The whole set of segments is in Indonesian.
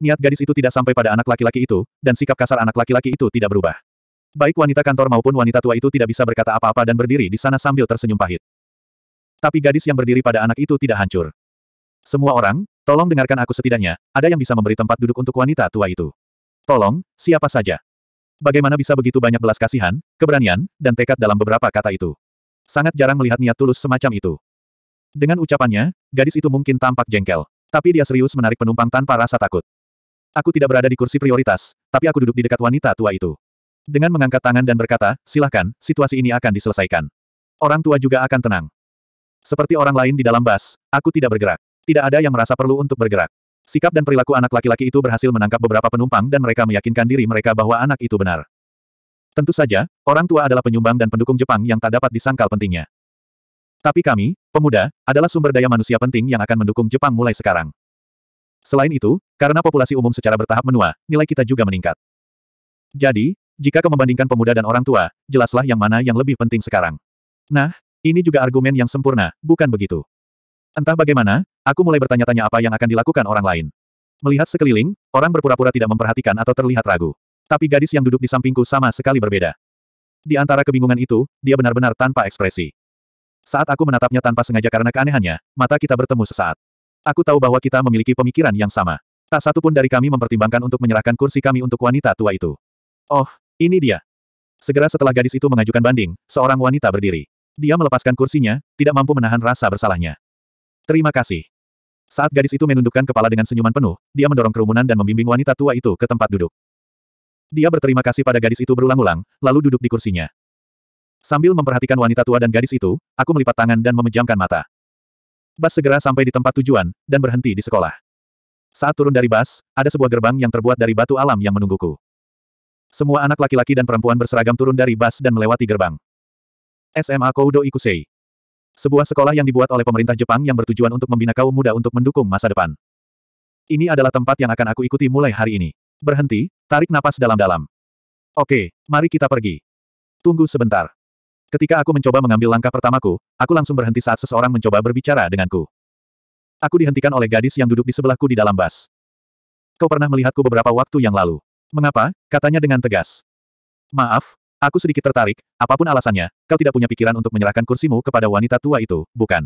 Niat gadis itu tidak sampai pada anak laki-laki itu, dan sikap kasar anak laki-laki itu tidak berubah. Baik wanita kantor maupun wanita tua itu tidak bisa berkata apa-apa dan berdiri di sana sambil tersenyum pahit. Tapi gadis yang berdiri pada anak itu tidak hancur. Semua orang, tolong dengarkan aku setidaknya, ada yang bisa memberi tempat duduk untuk wanita tua itu. Tolong, siapa saja. Bagaimana bisa begitu banyak belas kasihan, keberanian, dan tekad dalam beberapa kata itu. Sangat jarang melihat niat tulus semacam itu. Dengan ucapannya, gadis itu mungkin tampak jengkel. Tapi dia serius menarik penumpang tanpa rasa takut. Aku tidak berada di kursi prioritas, tapi aku duduk di dekat wanita tua itu. Dengan mengangkat tangan dan berkata, silahkan, situasi ini akan diselesaikan. Orang tua juga akan tenang. Seperti orang lain di dalam bus, aku tidak bergerak. Tidak ada yang merasa perlu untuk bergerak. Sikap dan perilaku anak laki-laki itu berhasil menangkap beberapa penumpang dan mereka meyakinkan diri mereka bahwa anak itu benar. Tentu saja, orang tua adalah penyumbang dan pendukung Jepang yang tak dapat disangkal pentingnya. Tapi kami, pemuda, adalah sumber daya manusia penting yang akan mendukung Jepang mulai sekarang. Selain itu, karena populasi umum secara bertahap menua, nilai kita juga meningkat. Jadi, jika kau membandingkan pemuda dan orang tua, jelaslah yang mana yang lebih penting sekarang. Nah, ini juga argumen yang sempurna, bukan begitu? Entah bagaimana, aku mulai bertanya-tanya apa yang akan dilakukan orang lain. Melihat sekeliling, orang berpura-pura tidak memperhatikan atau terlihat ragu. Tapi gadis yang duduk di sampingku sama sekali berbeda. Di antara kebingungan itu, dia benar-benar tanpa ekspresi. Saat aku menatapnya tanpa sengaja karena keanehannya, mata kita bertemu sesaat. Aku tahu bahwa kita memiliki pemikiran yang sama. Tak satu pun dari kami mempertimbangkan untuk menyerahkan kursi kami untuk wanita tua itu. Oh, ini dia. Segera setelah gadis itu mengajukan banding, seorang wanita berdiri. Dia melepaskan kursinya, tidak mampu menahan rasa bersalahnya. Terima kasih. Saat gadis itu menundukkan kepala dengan senyuman penuh, dia mendorong kerumunan dan membimbing wanita tua itu ke tempat duduk. Dia berterima kasih pada gadis itu berulang-ulang, lalu duduk di kursinya. Sambil memperhatikan wanita tua dan gadis itu, aku melipat tangan dan memejamkan mata. Bus segera sampai di tempat tujuan, dan berhenti di sekolah. Saat turun dari bus, ada sebuah gerbang yang terbuat dari batu alam yang menungguku. Semua anak laki-laki dan perempuan berseragam turun dari bus dan melewati gerbang. SMA Koudo Ikusei. Sebuah sekolah yang dibuat oleh pemerintah Jepang yang bertujuan untuk membina kaum muda untuk mendukung masa depan. Ini adalah tempat yang akan aku ikuti mulai hari ini. Berhenti, tarik napas dalam-dalam. Oke, mari kita pergi. Tunggu sebentar. Ketika aku mencoba mengambil langkah pertamaku, aku langsung berhenti saat seseorang mencoba berbicara denganku. Aku dihentikan oleh gadis yang duduk di sebelahku di dalam bus. Kau pernah melihatku beberapa waktu yang lalu. Mengapa? Katanya dengan tegas. Maaf, aku sedikit tertarik, apapun alasannya, kau tidak punya pikiran untuk menyerahkan kursimu kepada wanita tua itu, bukan?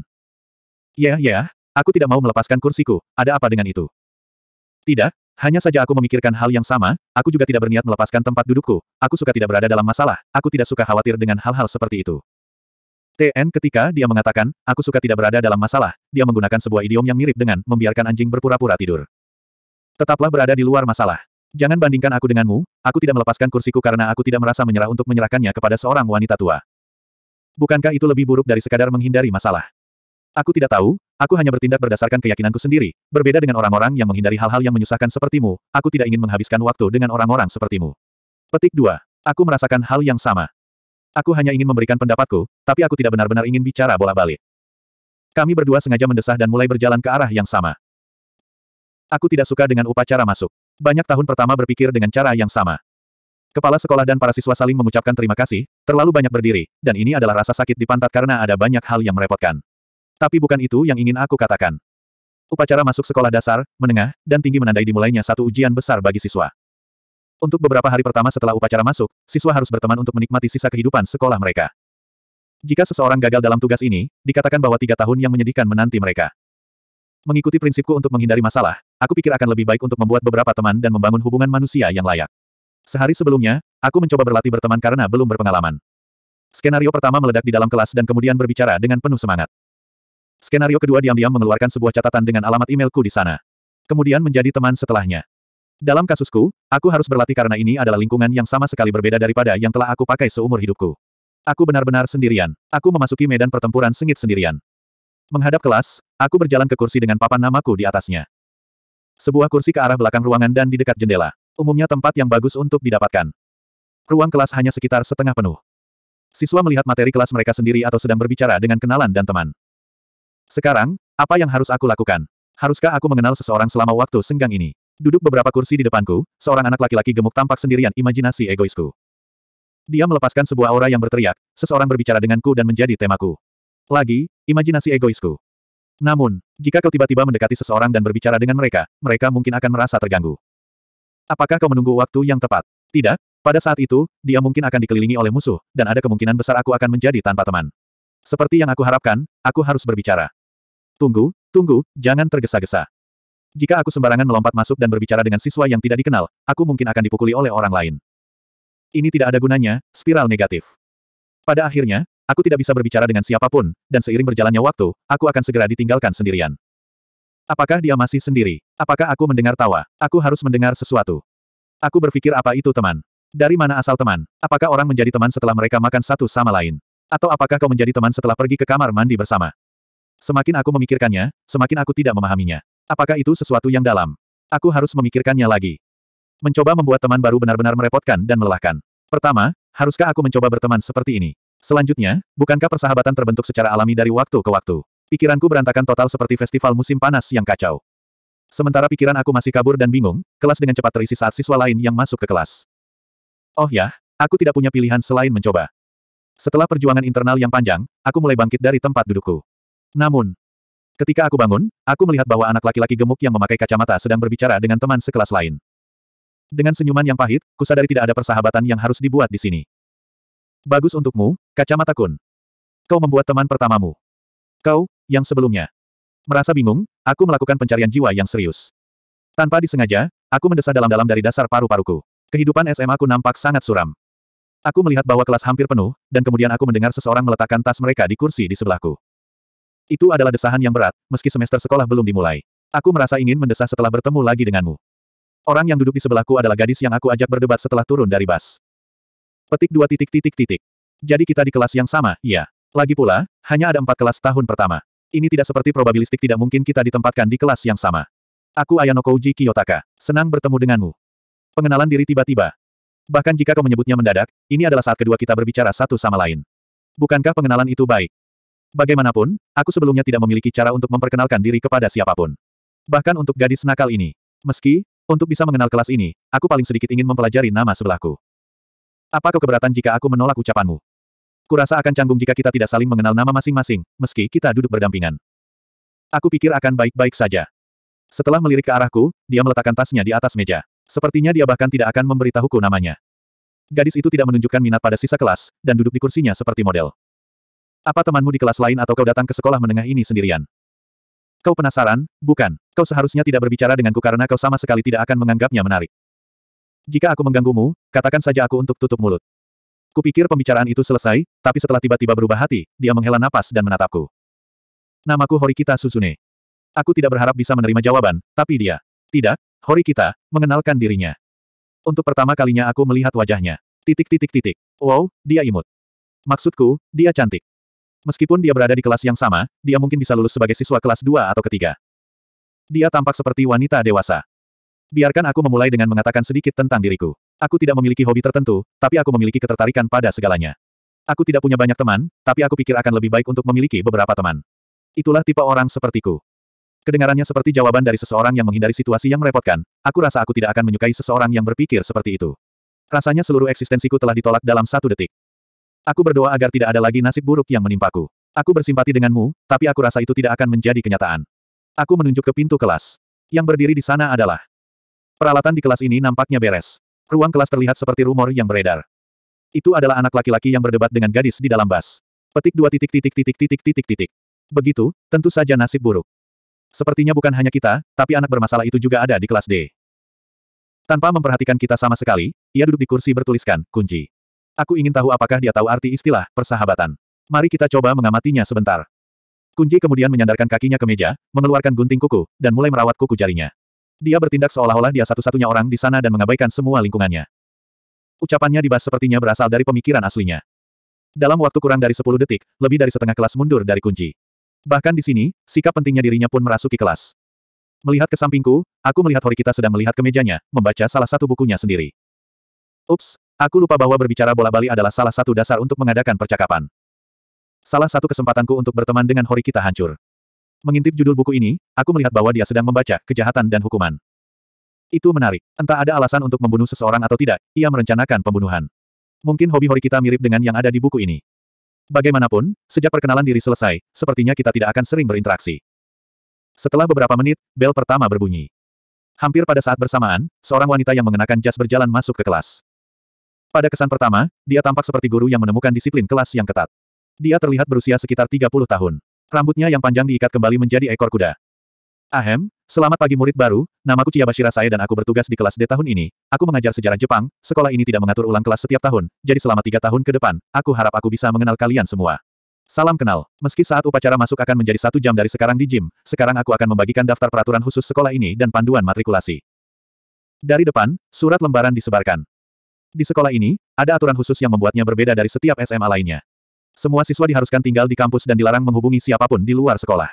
Ya, aku tidak mau melepaskan kursiku, ada apa dengan itu? Tidak, hanya saja aku memikirkan hal yang sama, aku juga tidak berniat melepaskan tempat dudukku, aku suka tidak berada dalam masalah, aku tidak suka khawatir dengan hal-hal seperti itu. Ketika dia mengatakan, aku suka tidak berada dalam masalah, dia menggunakan sebuah idiom yang mirip dengan, membiarkan anjing berpura-pura tidur. Tetaplah berada di luar masalah. Jangan bandingkan aku denganmu, aku tidak melepaskan kursiku karena aku tidak merasa menyerah untuk menyerahkannya kepada seorang wanita tua. Bukankah itu lebih buruk dari sekadar menghindari masalah? Aku tidak tahu, aku hanya bertindak berdasarkan keyakinanku sendiri, berbeda dengan orang-orang yang menghindari hal-hal yang menyusahkan sepertimu, aku tidak ingin menghabiskan waktu dengan orang-orang sepertimu. Petik 2. Aku merasakan hal yang sama. Aku hanya ingin memberikan pendapatku, tapi aku tidak benar-benar ingin bicara bolak-balik. Kami berdua sengaja mendesah dan mulai berjalan ke arah yang sama. Aku tidak suka dengan upacara masuk. Banyak tahun pertama berpikir dengan cara yang sama. Kepala sekolah dan para siswa saling mengucapkan terima kasih, terlalu banyak berdiri, dan ini adalah rasa sakit di pantat karena ada banyak hal yang merepotkan. Tapi bukan itu yang ingin aku katakan. Upacara masuk sekolah dasar, menengah, dan tinggi menandai dimulainya satu ujian besar bagi siswa. Untuk beberapa hari pertama setelah upacara masuk, siswa harus berteman untuk menikmati sisa kehidupan sekolah mereka. Jika seseorang gagal dalam tugas ini, dikatakan bahwa 3 tahun yang menyedihkan menanti mereka. Mengikuti prinsipku untuk menghindari masalah, aku pikir akan lebih baik untuk membuat beberapa teman dan membangun hubungan manusia yang layak. Sehari sebelumnya, aku mencoba berlatih berteman karena belum berpengalaman. Skenario pertama meledak di dalam kelas dan kemudian berbicara dengan penuh semangat. Skenario kedua diam-diam mengeluarkan sebuah catatan dengan alamat emailku di sana. Kemudian menjadi teman setelahnya. Dalam kasusku, aku harus berlatih karena ini adalah lingkungan yang sama sekali berbeda daripada yang telah aku pakai seumur hidupku. Aku benar-benar sendirian. Aku memasuki medan pertempuran sengit sendirian. Menghadap kelas, aku berjalan ke kursi dengan papan namaku di atasnya. Sebuah kursi ke arah belakang ruangan dan di dekat jendela. Umumnya tempat yang bagus untuk didapatkan. Ruang kelas hanya sekitar setengah penuh. Siswa melihat materi kelas mereka sendiri atau sedang berbicara dengan kenalan dan teman. Sekarang, apa yang harus aku lakukan? Haruskah aku mengenal seseorang selama waktu senggang ini? Duduk beberapa kursi di depanku, seorang anak laki-laki gemuk tampak sendirian, imajinasi egoisku. Dia melepaskan sebuah aura yang berteriak, seseorang berbicara denganku dan menjadi temaku. Lagi, imajinasi egoisku. Namun, jika kau tiba-tiba mendekati seseorang dan berbicara dengan mereka, mereka mungkin akan merasa terganggu. Apakah kau menunggu waktu yang tepat? Tidak, pada saat itu, dia mungkin akan dikelilingi oleh musuh, dan ada kemungkinan besar aku akan menjadi tanpa teman. Seperti yang aku harapkan, aku harus berbicara. Tunggu, tunggu, jangan tergesa-gesa. Jika aku sembarangan melompat masuk dan berbicara dengan siswa yang tidak dikenal, aku mungkin akan dipukuli oleh orang lain. Ini tidak ada gunanya, spiral negatif. Pada akhirnya, aku tidak bisa berbicara dengan siapapun, dan seiring berjalannya waktu, aku akan segera ditinggalkan sendirian. Apakah dia masih sendiri? Apakah aku mendengar tawa? Aku harus mendengar sesuatu. Aku berpikir apa itu teman? Dari mana asal teman? Apakah orang menjadi teman setelah mereka makan satu sama lain? Atau apakah kau menjadi teman setelah pergi ke kamar mandi bersama? Semakin aku memikirkannya, semakin aku tidak memahaminya. Apakah itu sesuatu yang dalam? Aku harus memikirkannya lagi. Mencoba membuat teman baru benar-benar merepotkan dan melelahkan. Pertama, haruskah aku mencoba berteman seperti ini? Selanjutnya, bukankah persahabatan terbentuk secara alami dari waktu ke waktu? Pikiranku berantakan total seperti festival musim panas yang kacau. Sementara pikiran aku masih kabur dan bingung, kelas dengan cepat terisi saat siswa lain yang masuk ke kelas. Oh ya, aku tidak punya pilihan selain mencoba. Setelah perjuangan internal yang panjang, aku mulai bangkit dari tempat dudukku. Namun, ketika aku bangun, aku melihat bahwa anak laki-laki gemuk yang memakai kacamata sedang berbicara dengan teman sekelas lain. Dengan senyuman yang pahit, kusadari tidak ada persahabatan yang harus dibuat di sini. Bagus untukmu, kacamata kun. Kau membuat teman pertamamu. Kau, yang sebelumnya. Merasa bingung, aku melakukan pencarian jiwa yang serius. Tanpa disengaja, aku mendesah dalam-dalam dari dasar paru-paruku. Kehidupan SMA ku nampak sangat suram. Aku melihat bahwa kelas hampir penuh, dan kemudian aku mendengar seseorang meletakkan tas mereka di kursi di sebelahku. Itu adalah desahan yang berat, meski semester sekolah belum dimulai. Aku merasa ingin mendesah setelah bertemu lagi denganmu. Orang yang duduk di sebelahku adalah gadis yang aku ajak berdebat setelah turun dari bus. Petik 2 titik titik titik. Jadi kita di kelas yang sama, iya. Lagi pula, hanya ada 4 kelas tahun pertama. Ini tidak seperti probabilistik, tidak mungkin kita ditempatkan di kelas yang sama. Aku Ayano Kouji Kiyotaka. Senang bertemu denganmu. Pengenalan diri tiba-tiba. Bahkan jika kau menyebutnya mendadak, ini adalah saat kedua kita berbicara satu sama lain. Bukankah pengenalan itu baik? Bagaimanapun, aku sebelumnya tidak memiliki cara untuk memperkenalkan diri kepada siapapun. Bahkan untuk gadis nakal ini. Meski, untuk bisa mengenal kelas ini, aku paling sedikit ingin mempelajari nama sebelahku. Apa kau keberatan jika aku menolak ucapanmu? Kurasa akan canggung jika kita tidak saling mengenal nama masing-masing, meski kita duduk berdampingan. Aku pikir akan baik-baik saja. Setelah melirik ke arahku, dia meletakkan tasnya di atas meja. Sepertinya dia bahkan tidak akan memberitahuku namanya. Gadis itu tidak menunjukkan minat pada sisa kelas, dan duduk di kursinya seperti model. Apa temanmu di kelas lain atau kau datang ke sekolah menengah ini sendirian? Kau penasaran, bukan? Kau seharusnya tidak berbicara denganku karena kau sama sekali tidak akan menganggapnya menarik. Jika aku mengganggumu, katakan saja aku untuk tutup mulut. Kupikir pembicaraan itu selesai, tapi setelah tiba-tiba berubah hati, dia menghela napas dan menatapku. Namaku Horikita Susune. Aku tidak berharap bisa menerima jawaban, tapi dia. Tidak, Horikita, mengenalkan dirinya. Untuk pertama kalinya aku melihat wajahnya. Titik titik titik. Wow, dia imut. Maksudku, dia cantik. Meskipun dia berada di kelas yang sama, dia mungkin bisa lulus sebagai siswa kelas 2 atau ketiga. Dia tampak seperti wanita dewasa. Biarkan aku memulai dengan mengatakan sedikit tentang diriku. Aku tidak memiliki hobi tertentu, tapi aku memiliki ketertarikan pada segalanya. Aku tidak punya banyak teman, tapi aku pikir akan lebih baik untuk memiliki beberapa teman. Itulah tipe orang sepertiku. Kedengarannya seperti jawaban dari seseorang yang menghindari situasi yang merepotkan. Aku rasa aku tidak akan menyukai seseorang yang berpikir seperti itu. Rasanya seluruh eksistensiku telah ditolak dalam 1 detik. Aku berdoa agar tidak ada lagi nasib buruk yang menimpaku. Aku bersimpati denganmu, tapi aku rasa itu tidak akan menjadi kenyataan. Aku menunjuk ke pintu kelas. Yang berdiri di sana adalah. Peralatan di kelas ini nampaknya beres. Ruang kelas terlihat seperti rumor yang beredar. Itu adalah anak laki-laki yang berdebat dengan gadis di dalam bus. Petik 2 titik titik titik titik titik titik. Begitu, tentu saja nasib buruk. Sepertinya bukan hanya kita, tapi anak bermasalah itu juga ada di kelas D. Tanpa memperhatikan kita sama sekali, ia duduk di kursi bertuliskan, kunci. Aku ingin tahu apakah dia tahu arti istilah persahabatan. Mari kita coba mengamatinya sebentar. Kunci kemudian menyandarkan kakinya ke meja, mengeluarkan gunting kuku, dan mulai merawat kuku jarinya. Dia bertindak seolah-olah dia satu-satunya orang di sana dan mengabaikan semua lingkungannya. Ucapannya di bas sepertinya berasal dari pemikiran aslinya. Dalam waktu kurang dari 10 detik, lebih dari setengah kelas mundur dari kunci. Bahkan di sini, sikap pentingnya dirinya pun merasuki kelas. Melihat ke sampingku, aku melihat Horikita sedang melihat ke mejanya, membaca salah satu bukunya sendiri. Ups, aku lupa bahwa berbicara bola-bali adalah salah satu dasar untuk mengadakan percakapan. Salah satu kesempatanku untuk berteman dengan Horikita hancur. Mengintip judul buku ini, aku melihat bahwa dia sedang membaca kejahatan dan hukuman. Itu menarik. Entah ada alasan untuk membunuh seseorang atau tidak, ia merencanakan pembunuhan. Mungkin hobi Horikita mirip dengan yang ada di buku ini. Bagaimanapun, sejak perkenalan diri selesai, sepertinya kita tidak akan sering berinteraksi. Setelah beberapa menit, bel pertama berbunyi. Hampir pada saat bersamaan, seorang wanita yang mengenakan jas berjalan masuk ke kelas. Pada kesan pertama, dia tampak seperti guru yang menemukan disiplin kelas yang ketat. Dia terlihat berusia sekitar 30 tahun. Rambutnya yang panjang diikat kembali menjadi ekor kuda. Ahem, selamat pagi murid baru, namaku Chiyabashi Rasae dan aku bertugas di kelas D tahun ini. Aku mengajar sejarah Jepang, sekolah ini tidak mengatur ulang kelas setiap tahun, jadi selama 3 tahun ke depan, aku harap aku bisa mengenal kalian semua. Salam kenal. Meski saat upacara masuk akan menjadi 1 jam dari sekarang di gym, sekarang aku akan membagikan daftar peraturan khusus sekolah ini dan panduan matrikulasi. Dari depan, surat lembaran disebarkan. Di sekolah ini, ada aturan khusus yang membuatnya berbeda dari setiap SMA lainnya. Semua siswa diharuskan tinggal di kampus dan dilarang menghubungi siapapun di luar sekolah.